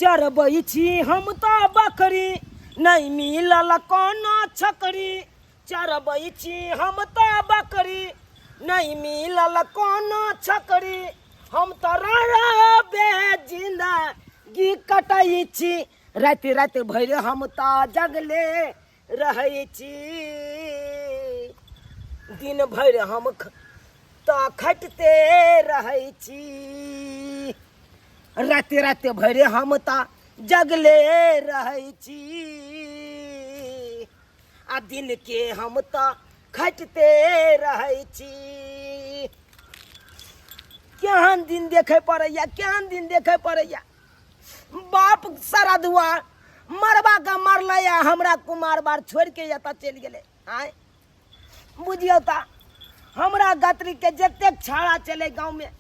चरबै छी हम तो बकरी नहीं मिलल कोनो छकरी चरबै छी हम तो बकरी नहीं मिलल कोनो छकरी हम तो रहबे जिंदगी कटै छी रात रात भर हम तो जगले रहै छी दिन भर हम तो खटते रहै छी राते राते भरे हम तो जगले रहै छी आ दिन के हम तो खटते रहै छी केहन दिन देखे पड़ैया केहन दिन देखे पड़ैया बाप सरदुआ मरबा का मरलैया हमरा कुमार बार छोड़ के एतऽ चलि गेलै आय बुझियौ ता हमरा गत्री के जतेक छाड़ा चले गाँव में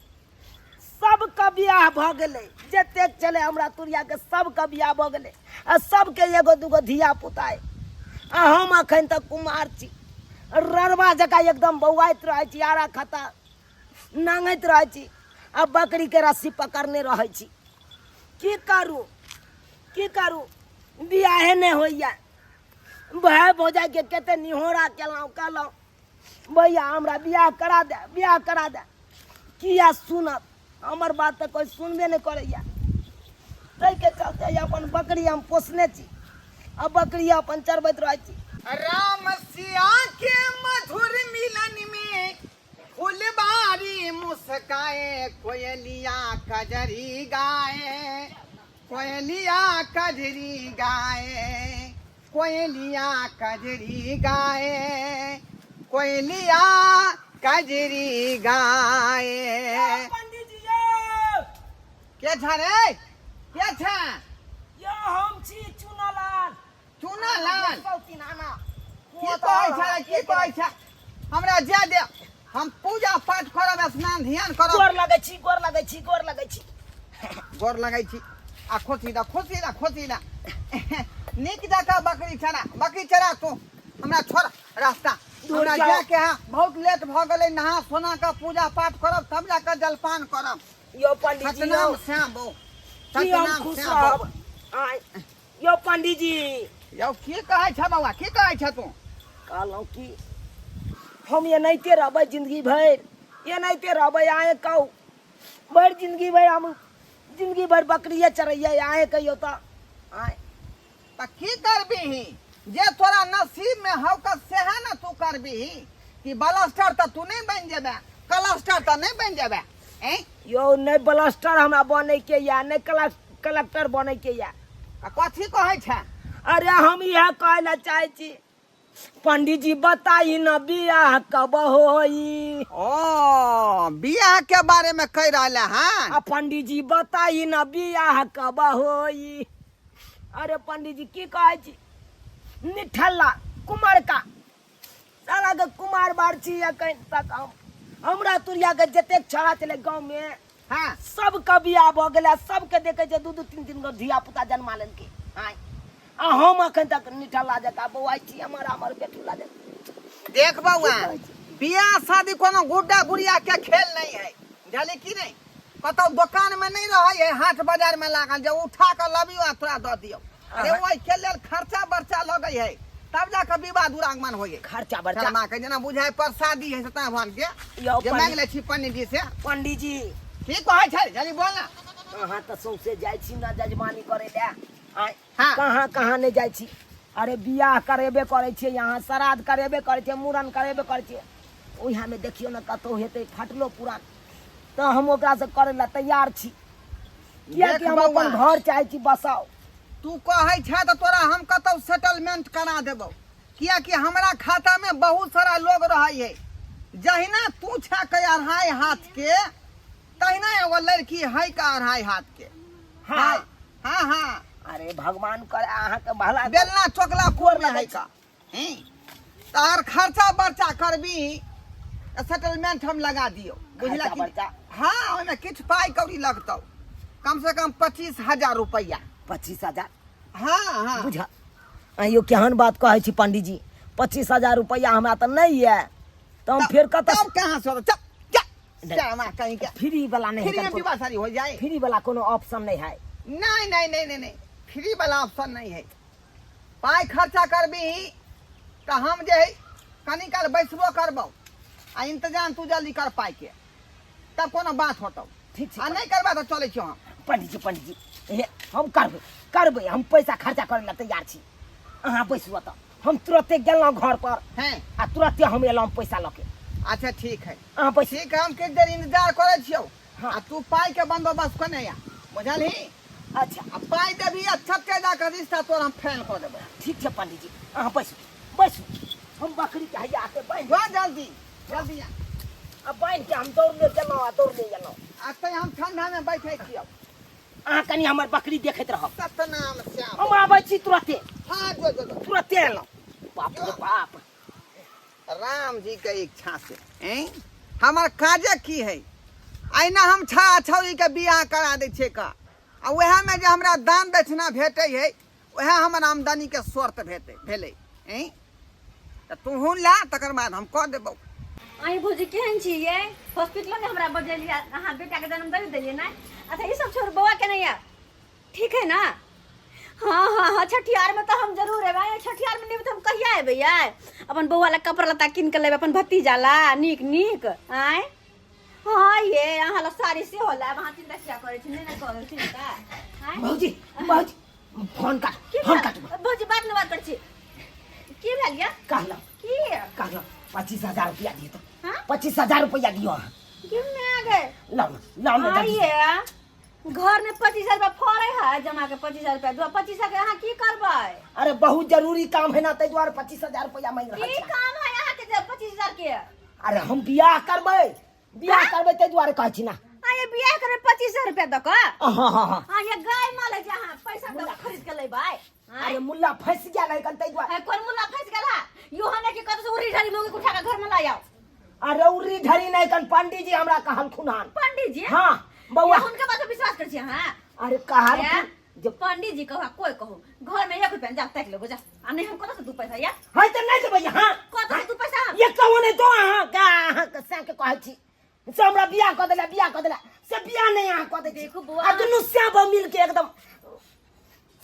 सबका बियाह भ गेलै जतेक चले हमरा तुरिया के सबका बियाह भ गेलै आ सबके एगो दूगो धिया पुता है आ हम अखन तक कुमार छी ररबा जका एकदम बौआइत रहै छी आरा खता नांगैत रहै छी आ बकरी के रस्सी पकड़ने रहै छी की करू बियाहे नहीं होइया भाई भौजाई के कते निहोरा कहलौं भैया हमरा बियाह करा दे किया सुनत हमर बात तो कोई सुनबे नहीं करैया तै के चलते अपन बकरी हम पोसने छी अब बकरी अपन चरबैत रहै छी राम सिया के मधुर मिलन में फुलबारी मुस्काए कोयलिया कजरी गाए कोयलिया कजरी गाए कोयलिया कजरी गाए कोयलिया कजरी गाए के छ रे के छ यो हम छी चुनालाल सौतीनाना की कहै छ हमरा जा दे हम पूजा पाठ करब स्नान ध्यान करब गोर लगै छी गोर लगै छी आ खोसी दा नीक जका बकरी चरा तू हमरा छोड़ रास्ता हमरा जाके बहुत लेट भ गेलै नहा सोना का पूजा पाठ करब तब जाकर जलपान करब यो पंडित जी सतनाम श्याम बो यो पंडित जी यौ की कहै छ बौआ की कहै छ तू कहलौं कि हम एनाहिते रहबै जिंदगी रहबै आए कहू भर जिंदगी भर बकरिए चरैया आए कहियो तो आए त की करबिही जे तोरा नसीब में हौ का सेहा न तू करबिही कि बलस्टर त तू नहीं बन जेबे कलस्टर त नहीं बन जेबे यो नहीं ब्लास्टर हमरा बने के या नहीं कलेक्टर बने के या कथी कहै छ अरे हम यह कहना चाहे छी पंडित जी बताई न बियाह कब होई ओ बियाह के बारे में कह रहले हैं पंडित जी बताई न बियाह कब होई अरे पंडित जी की कहै छी निठल्ला कुमार का साला के कुमार बार छी या कहीं तक हमरा तुरिया के जतेक छड़ा चले गांव में हां सबका बियाह भ गेलै सबके देखे छै 2-2 3-3 गो धिया पुता जन्मा लेलकै हां आ हम अखन तक निठल्ला जका बौआई छी हमर बेटुला जका देख बउआ बियाह शादी कोनो गुड्डा गुड़िया के खेल नहीं है जाने की नहीं कतौ दुकान में नहीं रहे है हाट बाजार में लागल जो उठा के लबियो आ तोरा द दियो अरे ओइ के लेल खर्चा बर्चा लगै है तब जाके विवाह दुरागमन होय खर्चा बर्चा मां के जना बुझाय प्रसादी है सता भगवान के जे मांग ले छी पंडित जी से पंडित जी की कहै छै जल्दी बोल ना कहां त सौसे जाय छी ना जजमानी करे ले हां कहां नहीं जाय छी अरे बियाह करेबे करे छे यहाँ श्राद्ध करेबे करे छे मूड़न करेबे करे छे ओहा में देखियो ना कतो हेते फटलो पुरान तो हम ओकरा से करे ला तैयार छी किया कि हम अपन घर चाहे छी बसाओ तू कहै छ त तोरा हम कतौ सेटलमेंट करा देबो किया कि हमरा खाता में बहुत सारा लोग रहै है जहिना तू छ के अढ़ाई हाथ के तहिना एगो लड़की है का अढ़ाई हाथ के हां हां अरे भगवान करे अहाँ के भला बेलना चोकला कोर में है का तार खर्चा बर्चा करबी सेटलमेंट हम लगा दियो बुझला कि हां ओमे किछ पाई कौड़ी लगतौ कम से कम 25,000 रुपया 25,000 हां बुझा अयो केहन बात कहै छी पंडित जी 25,000 रुपया हमरा त नहीं है तो हम फिर कत कहां से चल कहीं के फ्री वाला नहीं फ्री में विवाह सारी हो जाए फ्री वाला कोनो ऑप्शन नहीं है नहीं नहीं नहीं नहीं नहीं फ्री वाला ऑप्शन नहीं है। पाई खर्चा करबी तो हम जे है कनी काल बैसबो करबो आ इंतजाम तू जल्दी कर पाई के तब कोनो बात होतो। ठीक छै आ नहीं करबा तो चले छियो हम। पंडित जी हे हम करबै हम पैसा खर्चा करे ला तैयार छी। अहाँ बैसू त हम तुरंते गेलहुँ घर पर हैं आ तुरंते हम एलहुँ पैसा लऽ के। अच्छा ठीक है अहाँ बैसू। ठीक है हम किछ देर इंतजार करे छियो। हाँ। आ तू पाई के बंदोबस्त कने या बुझलही। अच्छा आ पाई देबी अच्छा के जाकर रिश्ता तोर हम फैन कर देबो। ठीक छै पंडित जी अहाँ बैसू हम बकरी के हैया के बांध जो जल्दी जल्दी आ। अब बांध के हम दौड़ले गेलहुँ आते हम ठंडा में बैठे छियो। अहाँ कनी हमर बकरी देखैत रहब। सतनाम श्याम। हम आबै छी तुरंते हाँ जो जो जो। तुरंते एलहुँ। बाप रे बाप राम जी के इच्छा से हैं हमार काजे की है अहिना हम छा छौरी के बियाह करा दै छियै का आ वएह में जे हमरा दान दक्षिणा भेटै है वएह हमर आमदनी के स्रोत भेलै हैं त तू हुन ला तकर बाद हम कह देबौ। आई भौजी केहन छी ये हॉस्पिटल में हमरा बजेलिए अहाँ बेटा के जन्म दे देलिए ना। अच्छा ये सब छोड़ बउआ के नहीं है ठीक है ना। हाँ छठियार में तो हम जरूर है छठियार में नहीं तो हम कहिया है भैया अपन बउआ ला कपड़ा लता किन के लेबे अपन भतीजा ला नीक आय। हाँ ये अहाँ ला साड़ी से होला वहां चिंता क्या करे छी नहीं ना करे चिंता आय। भौजी फोन काट भौजी बात न बात कर छी की भेल या कहलहुँ की 25,000 रुपया दिए तो हाँ 25,000 रुपया दियो अहाँ क्यों में आ गए लाओ ना जल्दी से। आइए घर में 25,000 रुपया फड़े है जमा के 25,000 रुपया 25,000 के अहाँ की करबै। अरे बहुत जरूरी काम है ना ताहि दुआरे 25,000 रुपया मांग रहल की छी। काम है यहाँ के 25,000 के। अरे हम बियाह करबै ताहि दुआरे कहै छी ना। ये बियाह करे 25,000 रुपया दक हाँ हाँ ये गाय माल है जहाँ पैसा दक खरीद के लेबै। अरे मुल्ला फंस गया है कल ताहि दुआरे। कौन मुल्ला फंस गेला यो हने के कत से उरी ढारी मोगे उठा के घर में ला आओ। अरे उरी ढरी नहीं कल पंडित जी हमरा कहलखुन हन। पंडित जी हाँ बउआ उनके बात पे विश्वास कर छी हां। अरे कहलखुन जब पंडित जी कहा कोई कहो घर में 1 रुपया जा तक लो जा आ नहीं हम कत से 2 पैसा या है त नहीं देबै हां कत से 2 पैसा ये कहो नहीं तो अहाँ के से के कहै छी से हमरा बियाह क देला से बियाह नहीं अहाँ क दे। देखो बउआ आ दुनु श्याम मिल के एकदम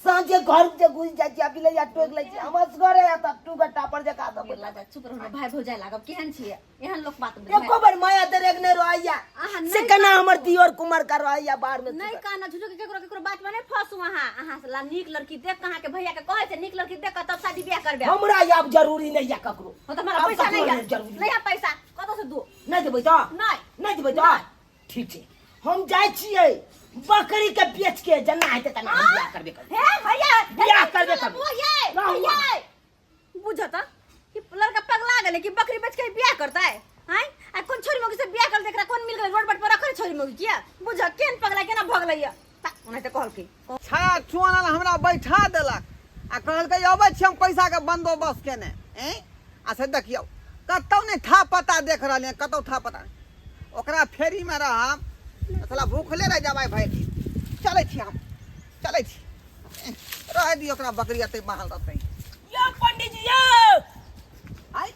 सांझे घर जे घुस जाय छी अभी ले टोक ले छी हमर घरे आ त टू गट्टा पर जका दब लगा चुप रहो भाई भौजाई लागब केहन छिए एहन लोक बात एको बार माया देरेक नहीं रहैया अहाँ से कना हमर दियोर कुमार कर रहैया बाहर में नहीं कहना झूठो के केकरो बात में नहीं फंसू अहाँ से ला नीक लड़की देख कहां के भैया के कहे से नीक लड़की देख तब शादी ब्याह करबे। हमरा अब जरूरी नहीं है ककरो हो त हमरा पैसा नहीं है जरूरी नहीं है पैसा कत से दू नहीं देबै त नहीं देबै त ठीक छै हम जाय छियै बकरी के बेच के जना हेतै तना हम बियाह करबे कर। हे भैया बियाह करबे कर। भैया बुझत कि लड़का पगला गेले कि बकरी बेच के बियाह करता है हैं आ कौन छोरी मोगी से बियाह कर देखरा कौन मिल गए रोड पर रखले छोरी मोगी किया बुझ केन पगला केना भगलैया उन्हें तो कहल की छा चुआना हमरा बैठा देलक आ कहलकै अबै छी हम पैसा के बंदोबस्त केने हैं आ से देखियो कतौ नहीं था पता देख रहले कतौ था पता ओकरा फेरी में रहब साला भूखले रह जाबै भाई चलै छी हम चलै छी रह दियो ओकरा बकरी अते महल रहतै। यो पंडित जी यो आई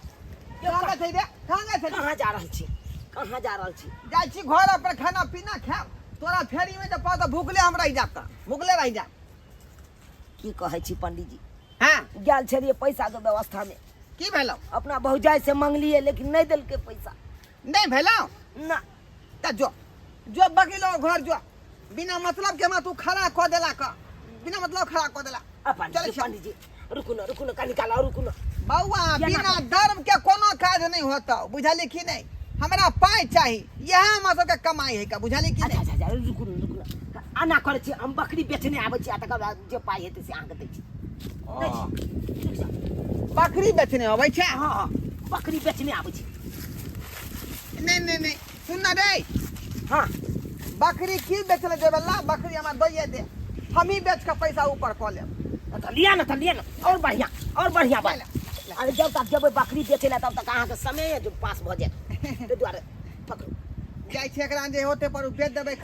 कहां गए रे कहाँ जा रहल छी जाइ छी घर पर खाना पीना खाब तोरा फेरी में जब पता भूखले हम रह जाता भूखले रह जा। की कहै छी पंडित जी हां गेल छलिए पैसा के व्यवस्था में की भेलौ अपना भौजाई से मांगलिए लेकिन नहीं देलके पैसा नहीं भेलौ ना त जो बकीलो घर जो बिना मतलब के तू खड़ा क देला का बिना मतलब खड़ा क देला। अपन पंडित जी रुकू न कनी काल और रुकू न बउआ बिना धर्म के कोनो काज नहीं होता बुझली कि नहीं हमरा पाई चाहिए यह हम सब के कमाई है का बुझली कि नहीं। अच्छा रुकू न आना करे छी हम बकरी बेचने आबै छी आ तकर बाद जे पाई हेतै से अहाँ के दै छी। बकरी बेचने आबै छै हां बकरी बेचने आबै छी। नहीं सुन ना रे हाँ बकरी की बेचले देबला बकरी हमरा दइए दे हम ही बेच के पैसा ऊपर क लेब। तो लिया ना और बढ़िया बात। अरे जब तक जब बकरी बेचेला तब तक अहाँ के समय जो पास भ जाए ते द्वारे पकड़ू जाइ छै एकरा जे होते पर बेच देबै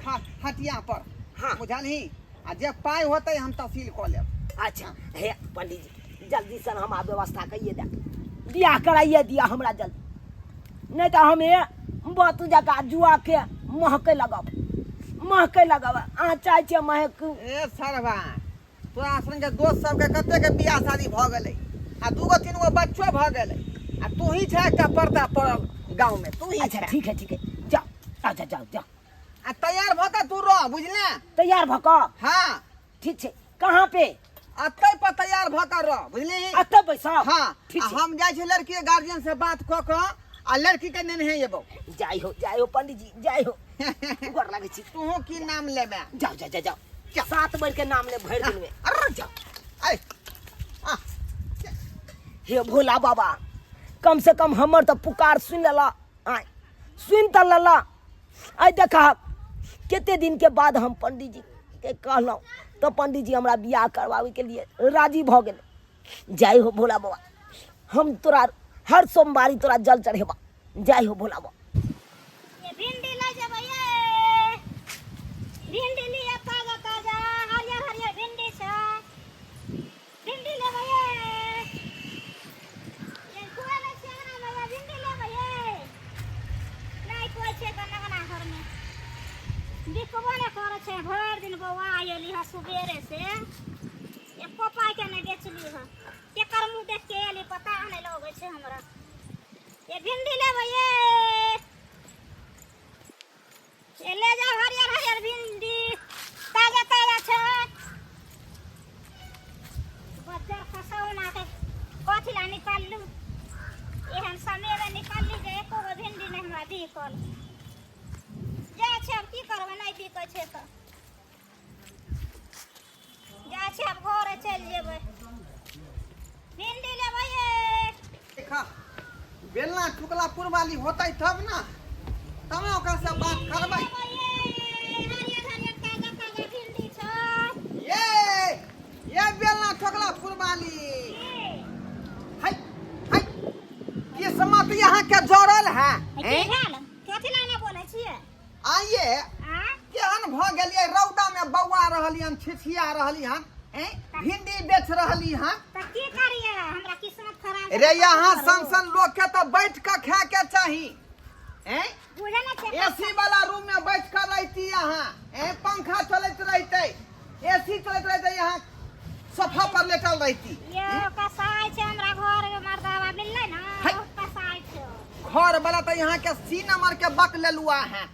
हटिया पर। हाँ बुझलही आ जे पाई होते हम तहसील क लेब। अच्छा हे पंडित जी जल्दी से हम व्यवस्था करिए दे बियाह कराइए दिया हमरा जल्दी नहीं तो हमें बहुत जगह जुआ के महके लगब महके लगावा अहाँ चाहे छियै महक ए सरवा तोरा संगे दोस्त सबके कते के बियाह शादी भ गेलै आ दूगो तीनगो बच्चो भ गेलै आ तू ही छै एकटा पर्दा पड़ल गांव में तू ही अच्छा छै ठीक है जाओ अच्छा जाओ जाओ आ तैयार भ के तू रह बुझले तैयार भ कऽ हां ठीक छै कहाँ पे अतै पर तैयार भ के रह बुझली अतऽ पैसा हां ठीक आ छै हम जाइ छी लड़की के गार्जियन से बात क के आ लड़की के नेने एबो जाई हो पंडित जी जाई हो गोर लागै छी तू की नाम लेबे जाओ जाओ जाओ जाओ 7 बार के नाम ले भर दिन में अरे जाओ आई आ हे भोला बाबा कम से कम हमर तो पुकार सुन लेला आय सुन त लेला आय देखा केते दिन के बाद हम पंडित जी के कहलौं तो पंडित जी हमरा बियाह करवावे के लिए राजी भ गेले जय हो भोला बाबा हम तोरा हर सोमवारी तोरा जल चढ़ेबा जय हो भोला बाबा ये भिंडी ले जेबै ये भिंडी लिया ताजा ताजा हरियर हरियर भिंडी छै भिंडी लेबै ये कोई नहीं छै ना मैं भिंडी लेबै ये नहीं कोई छै कना घर में दिखबो ने करे छै भर दिन बौआ आयली ह सुबेरे से एको पाई के नहीं बेचली ह केकर मुंह देख के एली पता नहीं लगे छै हमरा ये भिंडी लेबै ये ले जाओ हरियर हरियर भिंडी ताजा ताजा छै बजार खसौना के कथी ला निकाललू एहन समय में निकालली जे एको गो भिंडी नहीं हमरा दिखल जा छै अब की करबै नहीं दिखै छै त जा छै अब घरे चल जेबै भिंडी लेबै देखा बेलना टुकला पुरवाली होतै तब ना तब ना ओकरा से बात करबै ये बेलना टुकला पुरवाली हाय हाय ये समात यहाँ के जोड़ल है कथी ला ना बोलै छियै आइए केहन भ गेलियै रौदा में बौआ रहली हम छिछिया रहली हम भिंडी बेच रहली हम त की करियै हमरा किस्मत खराब रे यहाँ सन लोग के तो बैठ के खाए के चाही बुझे ना छै एसी वाला रूम में बैठ कर रहती यहाँ पंखा चलत रहते एसी चलत रहते यहाँ सोफा पर लेटल रहती ये कसाई छै हमरा घर में मर्दावा मिलले ना है। कसाई छै घर वाला तो यहाँ के सी नंबर के बक लेलुआ है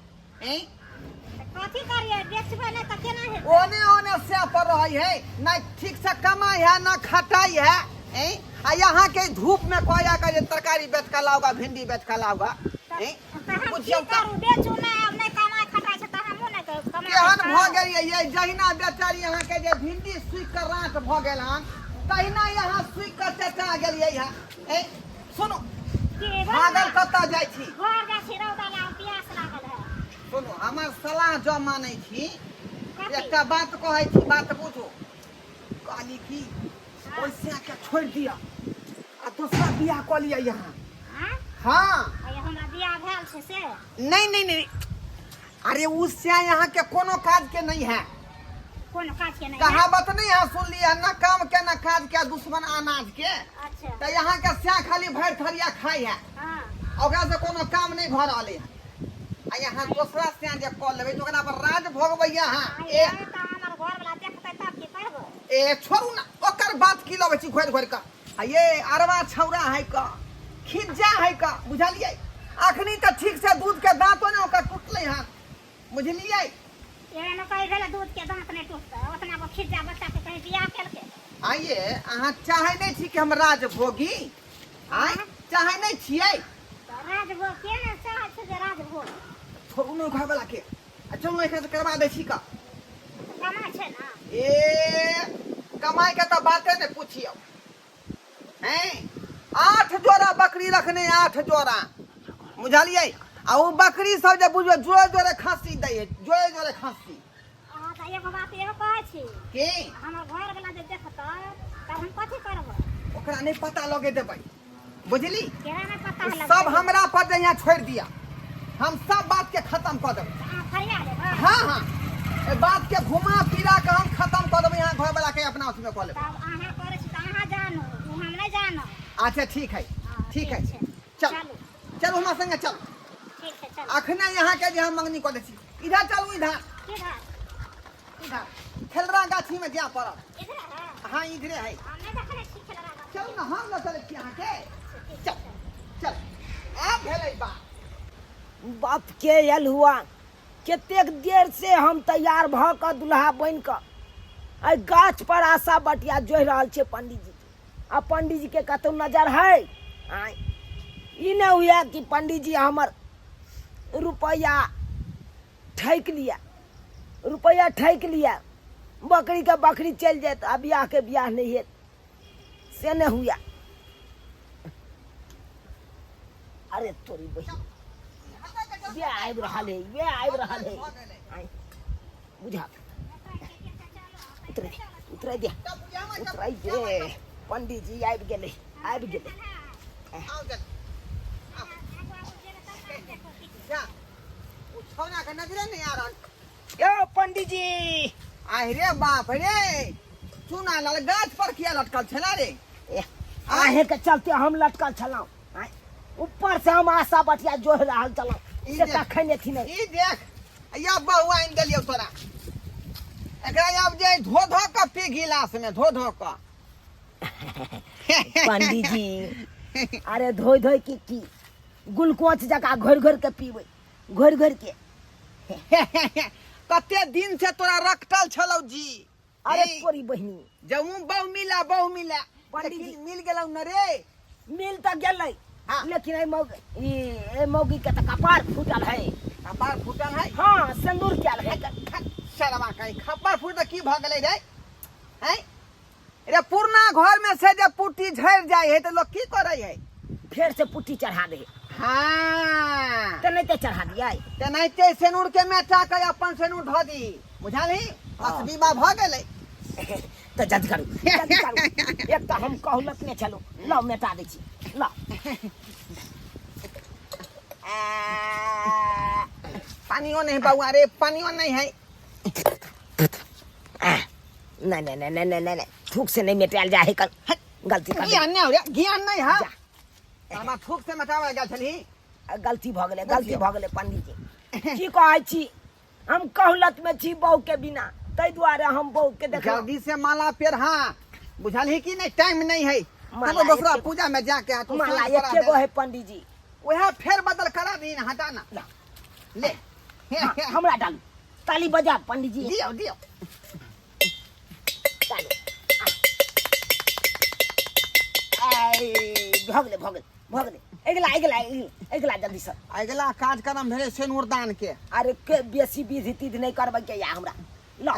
कथी करियै बेचबै नहीं त केना हेतै ओने ओने से पर रही है ना ठीक से कमाई है ना खटाई है आ यहाँ के धूप में कोया का तरकारी बेच कर लाओगा भिंडी बेच कर लाओगा बुझियो करू बेचू ना अब नहीं कमाई खटाई छै त हमहु नहीं कमाई केहन भ गेलियै ये जहिना बेचारी यहाँ के जे भिंडी सुख के रात भ गेल हन तहिना यहाँ सुख के चचा गेलियै है सुनो भागल कतऽ जाइ छी घर जा छी रौदा ला प्यास लागल है सुनो हमर सलाह जो मानै छी एकटा बात कहै छी बात बुझो कहली की ओइसे के छोड़ दिया आ दूसरा बियाह क लिया यहाँ हां हाँ आय हमरा बियाह भेल छै से नहीं अरे उससे यहाँ के कोनो काज के नहीं है कोन काज के नहीं कहावत नहीं है सुन लिया ना काम के ना काज के दुश्मन अनाज के अच्छा तो यहाँ के स्या खाली भर थरिया खाई है हां ओकरा से कोनो काम नहीं घर रहले है आ यहाँ दूसरा स्या जे कॉल लेबै तो ओकरा पर राज भोगबै यहाँ ये त हमर घर वाला देखतै तब की कहबै ए छोड़ू ना ओकर बात की लबै छी घोर घोर का आ ये अरवा छौरा है का खिज्जा है का बुझलियै अखनी तो ठीक से दूध के दांतो ने ओकर टूटले हन बुझलियै एहन कहि भेले दूध के दांत नहीं टूटतै ओतना को खिज्जा बच्चा के कहीं बियाह केलकै आइए अहाँ चाहे नहीं छी कि हम राज भोगी आय चाहे नहीं छियै त राजभोग के ने चाहै छै जे राजभोग छोड़ू ने घर वाला के आ चलू एकरा से करवा दै छी का कमाई छै ना ए कमाई के तो बाते नहीं पूछियो हैं 8 जोड़ा बकरी रखने 8 जोड़ा बुझलियै आ वो बकरी सब जे बुझियो जोड़े जोड़े खस्सी दै है जोड़े खस्सी हां त एगो बात एगो कहै छी के हमर घर वाला जे देखतै त हम कथी करबै ओकरा नहीं पता लगे देबै बुझली केना नहीं पता लगतै सब हमरा पर जे यहाँ छोड़ दिया हम सब बात के खत्म कर देबै अहाँ फरिया देबै हाँ ए बात के घुमा फिरा के हम खत्म कर देबै यहाँ घर वाला के अपना उसमें कॉल तब अहाँ करै छी त अहाँ जानू हम नहीं जानब अच्छा ठीक है हाँ, ठीक है ठीक है। चल चलू। चलो हमारे संगे चल ठीक है चल अखने यहाँ के जे हम मंगनी कर दै छी इधर चलू इधर इधर खेलरा गाछी में जा पड़ा। हाँ इधरे है। चल ना हम ना चले यहाँ के। चल चल आप भेलै बा। बाप के यल हुआ कतेक देर से हम तैयार भ क दुल्हा बन क आई गाछ पर आशा बटिया जोह रहल छे पंडित जी के। आ पंडित जी के कतौ नजर है आय ई न हुआ कि पंडित जी हमर रुपया ठैक लिया, रुपया ठैक लिया, बकरी के बकरी चल जाए आ ब्याह के ब्याह नहीं है से न हुआ। अरे तोरी बहिन ये आबि रहल है, ये आबि रहल है। आय बुझा उतरे उतरे दे उतरे दे। पंडित जी आबि गेले, आबि गेले। आओ चल जा उ छौना के नजरे नहीं आ रहल। यो पंडित जी आहि रे बाप रे चूना लाल गाछ पर किया लटकल छला रे। आहे के चलते हम लटकल छलौं। आय ऊपर से हम आशा बटिया जोह रहल छलौं से तखन थी नहीं। ई देख या बहु आइन देलियो तोरा एकरा अब जे धो धो के पी गिलास में धो धो के। पंडित जी अरे धोई धोई की ग्लूकोच जका घोर घोर के पीबै, घोर घोर के। कते दिन से तोरा रखटल छलौ जी। अरे तोरी बहिनी जऊ बहु मिला पंडित जी मिल गेलौ न रे। मिल त गेलै हाँ। लेकिन ए मौगी के त कपार फूटल है। कपार फूटल है। हाँ सिंदूर क्या है। शर्मा कहीं खप्पर फूट की भ गेलै रे हैं। रे पुरना घर में से जब पुट्टी झड़ जाए है तो लोग की करे है फिर से पुट्टी चढ़ा दे। हाँ तो नहीं तो चढ़ा दिया ते नहीं ते सेनुर के मेटा के अपन सेनुर धो दी बुझाली बस विवाह भ गेलै। तो जल्दी करू जल्दी करू। एक तो हम कहलत ने चलो लो मेटा दे छी लो। पानियो नहीं बउआ रे पानियो नहीं है। नहीं नहीं नहीं नहीं नहीं नहीं थूक से नहीं मेटाल जाए कल गलती कर ज्ञान नहीं हो रे ज्ञान नहीं है। हमरा थूक से मटावा गेल छली गलती भ गेलै, गलती भ गेलै पंडित जी। की कहै छी हम कहलत में छी बहू के बिना तै द्वारा हम बहू के देख जल्दी से माला पेर। हाँ बुझाली कि नहीं टाइम नहीं है। माला चलो दूसरा एके- पूजा में जाके तू माला स्नान करा एके गो दे। है पंडित जी। वह फेर बदल करा दी ना हटा ना ले। हाँ, हमरा डालू ताली बजा पंडित जी। दियो दियो चालू आई भगले भगले भगले एगला जल्दी से। अगला कार्यक्रम भेले सेनुर दान के। अरे के बेसी विधि तिधि नहीं करबै के या हमरा लो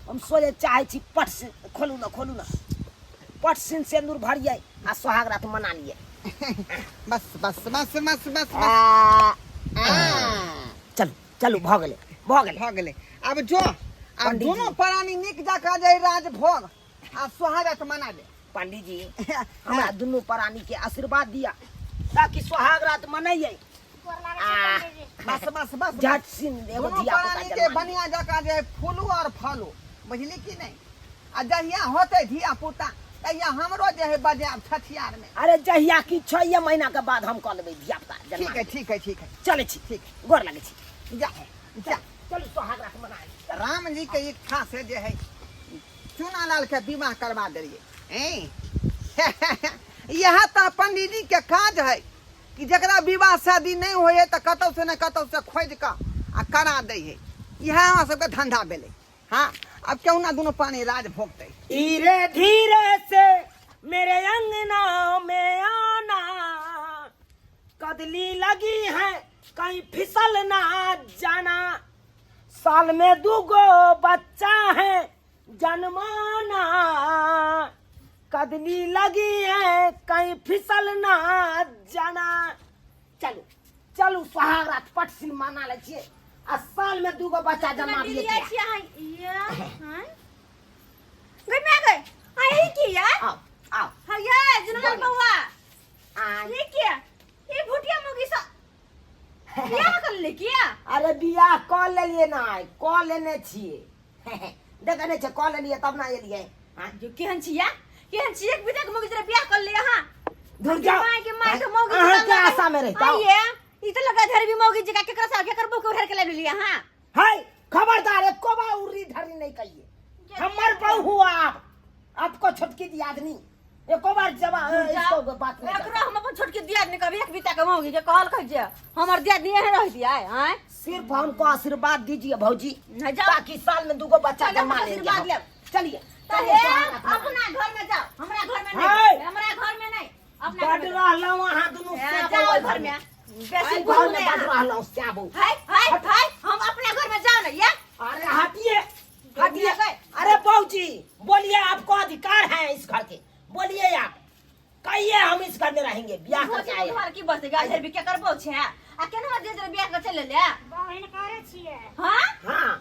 हम सोचे चाहे छी पट से खोलू ना पट सिन सिंदूर भरिए आ सोहाग रात मना लिए। बस बस बस बस बस चलू चलू भगले भ गेले। अब जो अब पंडित जी। दोनों प्राणी निक जका जाय राज भोग आ सोहागत मना ले। पंडित जी हमरा दुनू प्राणी के आशीर्वाद दिया ताकि सोहाग रात मनाइए। बस बस बस झट सिन एगो दोनों धिया प्राणी पुता के जन्मा बनिया जका जाय फूलू और फलू बुझली कि नहीं। आ जहिया होते धिया पुता तहिया हमरो जे है बजाब छठियार में। अरे जहिया की 6 महीना के बाद हम कह लेबै धिया पुता जन्मा। ठीक है चले छी ठीक गोर लगे छी जा जा। चलू सोहाग रात मनाई। राम जी के इच्छा से जे है चूना लाल के विवाह करवा दिए। यह तो पंडित जी के काज है कि जरा विवाह शादी नहीं होए तो कतौ से न कतौ से खोज के आ करा दे है। यह हमारा सबके धंधा भेले। हाँ अब क्यों ना दोनों पानी राज भोगते। धीरे धीरे से मेरे अंगना में आना कदली लगी है कहीं फिसल ना जाना साल में 2 बच्चा है जन्माना कदली लगी है कहीं फिसल ना जाना। चलू चलू सोहाग रात पट सिन मना ले छिए आ साल में 2 बच्चा जन्मा दिए आओ आओ अरे बियाह कऽ लेलिए ना कऽ लेने छिए देखने छे कऽ लेलिए तब ना एलिए। धुर जाओ अहाँ के आशा में रहता ई तो लगा धर भी मौगी जगह केकरा सा केकर बुक उठा के ले लिया। हां हाय खबरदार एको बार उरी धरी नहीं कहिए। हमर बहू हुआ आपको छोटकी दियादनी एको बार जवाब इसको बात नहीं एकरा हम अपन छोटकी दियादनी कभी एक बीता के मौगी के कहल कहिए हमर दियादनी यहीं रह दिया है हैं। सिर्फ हमको आशीर्वाद दीजिए भौजी, नहीं जाओ। ताकि साल में 2 बच्चा चलो, जमा आशीर्वाद लेंगे। ले। चलिए चलिए अपना घर में जाओ, हमरा घर में नहीं, हमरा घर में नहीं, अपना घर बढ़ में जाओ। रहलौ वहां दुनु जाओ घर में बेसी घर बोल में नहीं बढ़ रहलौ स्याबू। हाय हाय हाय हम अपने घर में जाओ ना ये। अरे हटिए हटिए। गए। अरे बहूजी बोलिए, आपको अधिकार है इस घर के, बोलिए आप कहिए हम इस घर में रहेंगे। ब्याह सोचे करके आए घर की बस गाजर भी क्या करबो छे आ केना दे दे बियाह के चले ले बहन करे छियै हां। हाँ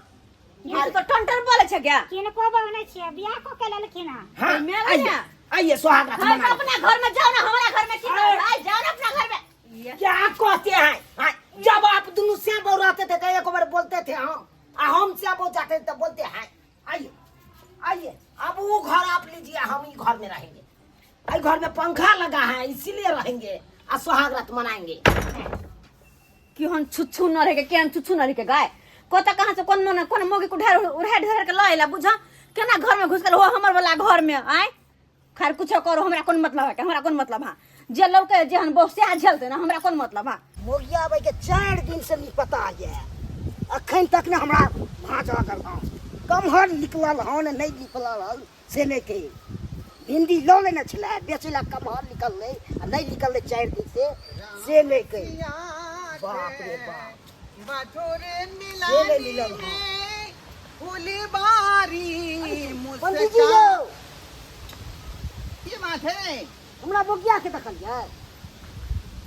ये तो टंटर बोले छे क्या किनको बहन छियै बियाह को के लेलखिन हन। हाँ मैं आइए बढ़िया। आइए सुहाग रात हम मनाइए। अपने घर में जाओ ना, हमारा घर में ठीक है भाई, जाओ ना अपना घर में। ये क्या कहते हैं? हाँ, जब आप दोनों श्याम रहते थे तो एक बार बोलते थे हम श्याम जाते थे तो बोलते हैं। आइए आइए, अब वो घर आप लीजिए, हम ही घर में रहेंगे। आई घर में पंखा लगा है इसीलिए रहेंगे और सुहाग रात मनाएंगे। कि हम छुच्छू न रह के केन छुच्छू न रह के गाय कोता कहां से कोन मन कोन मोगी को ढेर के लाइला बुझा केना घर में घुस के हो हमर वाला घर में आए। खैर कुछ करो, हमरा कोन मतलब है, हमरा कोन मतलब है, जे लौके जे हम बहुत से झलते ना, हमरा कोन मतलब है। मोगिया भाई के 4 दिन से नहीं पता है, अखन तक ने हमरा भाजा करता कमहर निकलल हन नहीं निकलल हन से लेके हिंदी लो लेने छला बेचला कमहर निकल नहीं निकल 4 दिन से लेके। बाप रे बाप बाठोरे ले लीला फूली बारी पंडित जी लो ये बात है। हमरा मोगिया के देखलिए।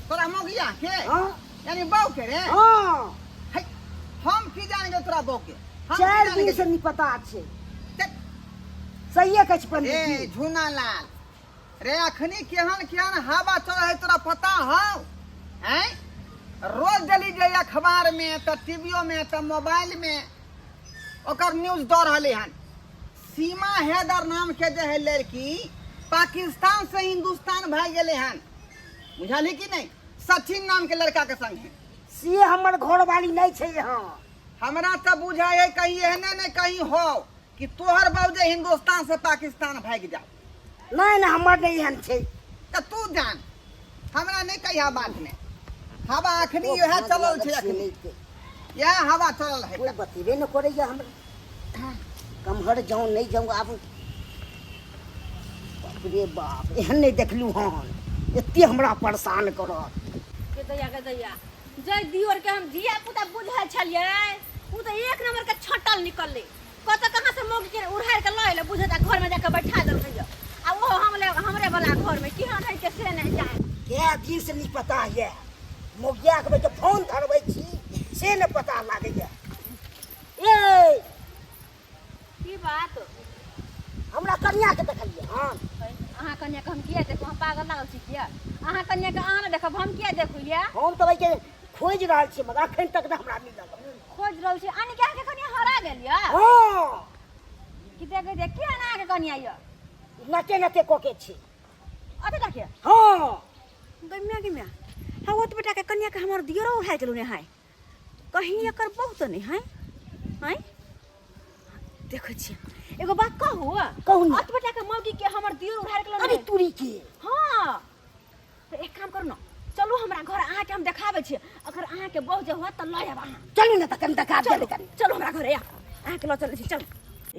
तोरा मोगिया के हां यानी बहू के रे। हां है, हम की जानेंगे तोरा बहू के? हम 4 की दिन जानेंगे? से नहीं पता अच्छे ते- सही है कछ पंडित ए जी। झूना लाल रे अखनी केहन हवा चल है तोरा पता हौ हैं? रोज डली जे अखबार में तो टीवीओ में तो मोबाइल में ओकर न्यूज दऽ रहले हन। सीमा हैदर नाम के जे है लड़की पाकिस्तान से हिंदुस्तान भाग गेले हन, बुझली कि नहीं? सचिन नाम के लड़का के संग है। से हमर घर वाली नहीं छे यहाँ। हमरा तो बुझाय है कहीं एहने नहीं कहीं हो कि तोहर बाबूजे हिंदुस्तान से पाकिस्तान भाग जाओ। नहीं नहीं हमर नहीं हन छे। तो तू जान, हमरा नहीं कहिया बात में। हवा अखनी यह चलल छे, अखनी यह हवा चलल है। कोई बतेबे न करे हमरा कमहर जाऊं नहीं जाऊं अब। बाप रे बाप एहन नहीं देखलू हन, एते हमरा परेशान करत। के दैया जय दियोर के हम जिया पुता बुझै छलिए उ तो एक नंबर के छटल निकलले कत कहां से मोग के उड़ार के लइले बुझता घर में जाके बैठा देल गया आ वो हमरे वाला घर में केहन है के से नहीं जाए। क्या दिन से नहीं पता है, मोगिया के बेटे फोन धरबै छी से न पता लागैया। ए की बात हमरा कन्या के देखलिए हन। अहाँ कन्या के हम किया देखो, हम पागल लागल छी किया? अहाँ कन्या के अहाँ न देखब हम किया देखलिए? हम तो भाई के खोज रहल छी मगर अखन तक न हमरा मिलल। खोज रहल छी आनी के कन्या हरा गेल या हां कि देखे के ना के कन्या या नचे नचे कोके छी। अबे देखिए हां गम्या हाँ वो तो बेटा के कन्या के हमार दियरो उठाए चलू ने है कहीं एकर बहुत नहीं है हैं। देखो छी एगो बात कहू कहू ना। अत बेटा के मौगी के हमर दियर उठाए के अरे तुरी के हां तो एक काम करू ना, चलू हमरा घर आके हम देखाबै छी, अगर अहाँ के बहुत जे होत त लय आब अहाँ। चलू ना त कन तक आब चलू करी। चलू हमरा घरे अहाँ के ल चलै छी। चलू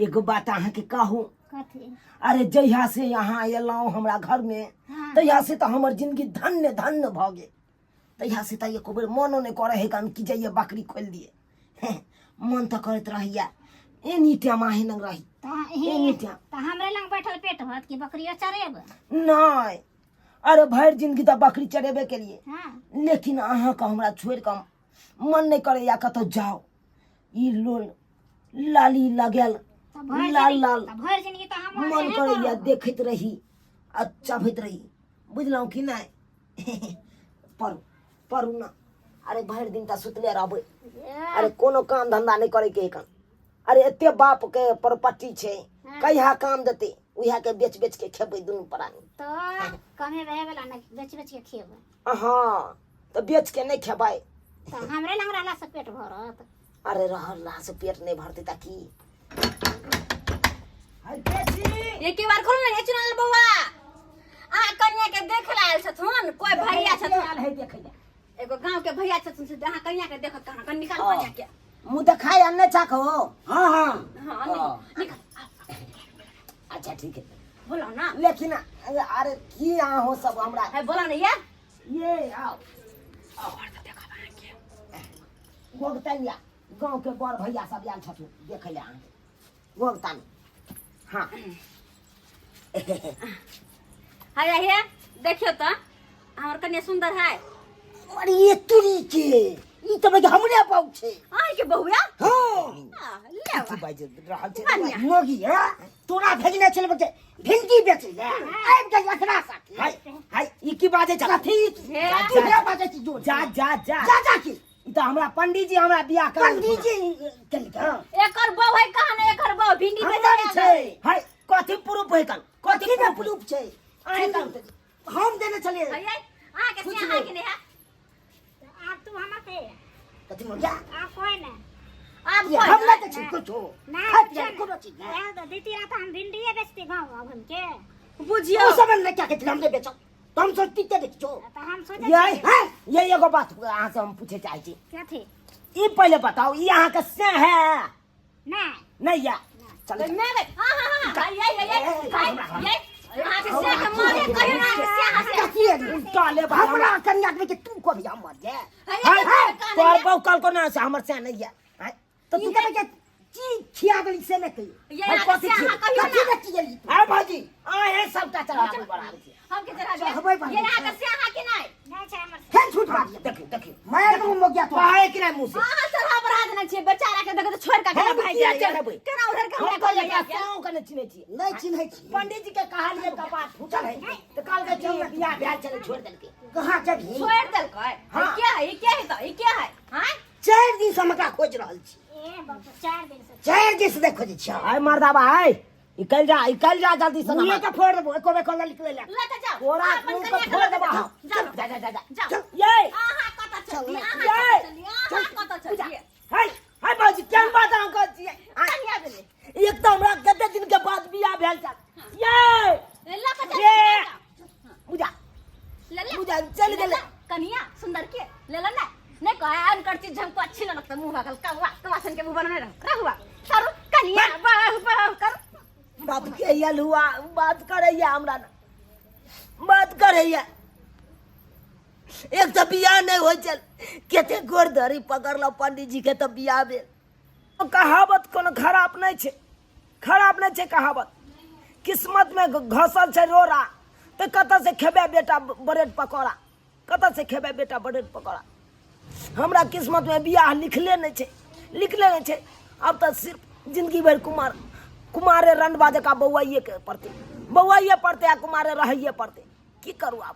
एगो बात अहाँ के कहूं, कथी अरे जहिया से यहाँ एलौं हमरा घर में तहिया से तो हमर जिंदगी धन्य धन्य भ गेल। तहिया से तो एको बेर मनो नहीं करे है कि जाइए बकरी खोल दिए। मन तो करत रहिया एनी टाइम आहे न रही एनी टाइम। त हमरे लंग बैठल पेट भरत की बकरिया चरेब। नहीं अरे भर जिंदगी तो बकरी चरेबे के लिए, हां लेकिन अहाँ का हमरा छोड़ कर मन नहीं करे या कतो जाओ। ई लोल लाली लगल लाल लाल भर जिंदगी त हम मन करैया देखत रही अच्छा भइत रही, बुझलौ कि नहीं? परू ना अरे भर दिन त सुतले रहबै। अरे कोनो काम धंधा नहीं करे के एकन। अरे एते बाप के प्रॉपर्टी छे कहिया काम देते उहा के बेच बेच के खेबै दुनु प्राणी। तो कमे रहे वाला न बेच बेच के खेब। हां तो बेच के नहीं खेबै त हमरे लंग रहला से पेट भरत। अरे रहा से पेट नहीं भरते ताकि हाय बेटी ये के बार खोल ना चुनल बउआ आ कन्या के देख लायल छथुन कोई भैया छथुन आल है देखे जा एगो गांव के भैया छथुन से अहाँ कन्या के देखत कहां कन निकाल हाँ। कन्या के मुंह दिखाए अन्ने चाखो हां हां हां निकाल अच्छा ठीक है बोलो ना लेकिन अरे की यहाँ हो सब हमरा है बोलो ना यार ये आओ और तो देखा बा के गोगतनिया गांव के बड़ भैया सब आयल छथुन देखे ले अहाँ गोगतन हाँ हाय हे देखियो त हमर कन्या सुंदर है अरे ये तुरी के ई तो बजे हमरे पाउ छे आई के बहुया हां ले की बाजे रहल छे कन्या। मोगी है तोरा भेजने चले बजे भिंडी बेचे ले आब के लखना साथी हाय हाय ई की बाजे चला थी हे। जा बाजे छी जो जा जा जा जा जा की ई तो हमरा पंडित जी हमरा बियाह कर पंडित जी कल का एकर बहु है कहां ना एकर बहु भिंडी हमर बेचे छे हाय कथि प्रूफ है कन कथि में प्रूफ छे आए काम हम देने चले हाय आ के से आ के ने है आप तू हम पे कथि mo जा आप कोई ना आप ये हम ना छी कुछ हो ना हट जा कोनो चीज ना यार तो दीदी रात हम भिंडी बेचते गांव हम के बुझियो ओ सब ने क्या कहते हम दे बेचो तो हम सोचती के देखो तो हम सोचे ये है ये एगो बात अहाँ से हम पूछे चाहे छी क्या थे ई पहले बताओ ई अहाँ के से है ना नहीं या चल मैं हां हां हां ये यहां के से के मारे कहियो ना के से हसे कथि है काले बा हमरा कन्या के तू को भी हम मर जाए हाय, हाय कान तोर है। बहु कल को ना से हमर से नहीं है तो तू कहे के ची खिया गली से नहीं कही ये यहाँ के से अहाँ कहियो ना। कथि रखी गली हां भाजी आ है सबटा चला बड़ा हम के जरा हबै बा। ये ना के से अहाँ के नहीं ना छे हमर है झूठ बात देखियो देखियो मैं तो मो गया तो आए कि नहीं मुंह से हां सर पर हाथ ना छे बेचारा के देख तो छोड़ का हम भाई किया जाए चढ़बै? केना उधर का हम हमरा को को लेका साव कने चिन्हे छी नहीं चिन्हे छी पंडित जी के कहलिए कपाट फूटल है तो काल के चल बियाह भेल चले छोड़ देलके कहां जगही छोड़ देल को हाँ। क्या है ये क्या है तो ये क्या है हां 4 दिन से हमरा खोज रहल छी ए बाप 4 दिन से 4 दिन से देखो जी छ आय मर्दा भाई इकल जा जल्दी से मुंह के फोड़ देबो एको बे कोला निकले ले ले तो जाओ कोरा अपन मुंह कन्या के के फोड़ ले देबो जाओ। चल जाओ। जा जाओ। चल ये आहा कत चल ये आहा कत चल हाय हाय बाजी क्या बात हम कर छी कन्या देले एक तो हमरा कते दिन के बाद बियाह भेल छ ये ले का चल ये बुझा ले ले बुझा चल गेले कन्या सुंदर के ले ले ना नहीं कहे अनकर चीज हमको अच्छी न लगता मुंह का कौवा कवासन के मुंह बनने रह हुआ सर कन्या बाह कर बात कहिया हुआ बात करैया हमरा ना बात करैया एक तो बियाह नहीं हो चल केते गोर धरी पकड़ लो पंडित जी के तो बियाह भेल कहावत कोनो खराब नहीं छे कहावत किस्मत में घसल छे रोरा तो कत से खेबे बेटा ब्रेड पकौड़ा कत से खेबे बेटा ब्रेड पकौड़ा हमरा किस्मत में बियाह लिखले नहीं छे अब तो सिर्फ जिंदगी भर कुमारे रंड बाजे का बउआइए के पड़ते आ कुमारे रहिए पड़ते की करूँ आप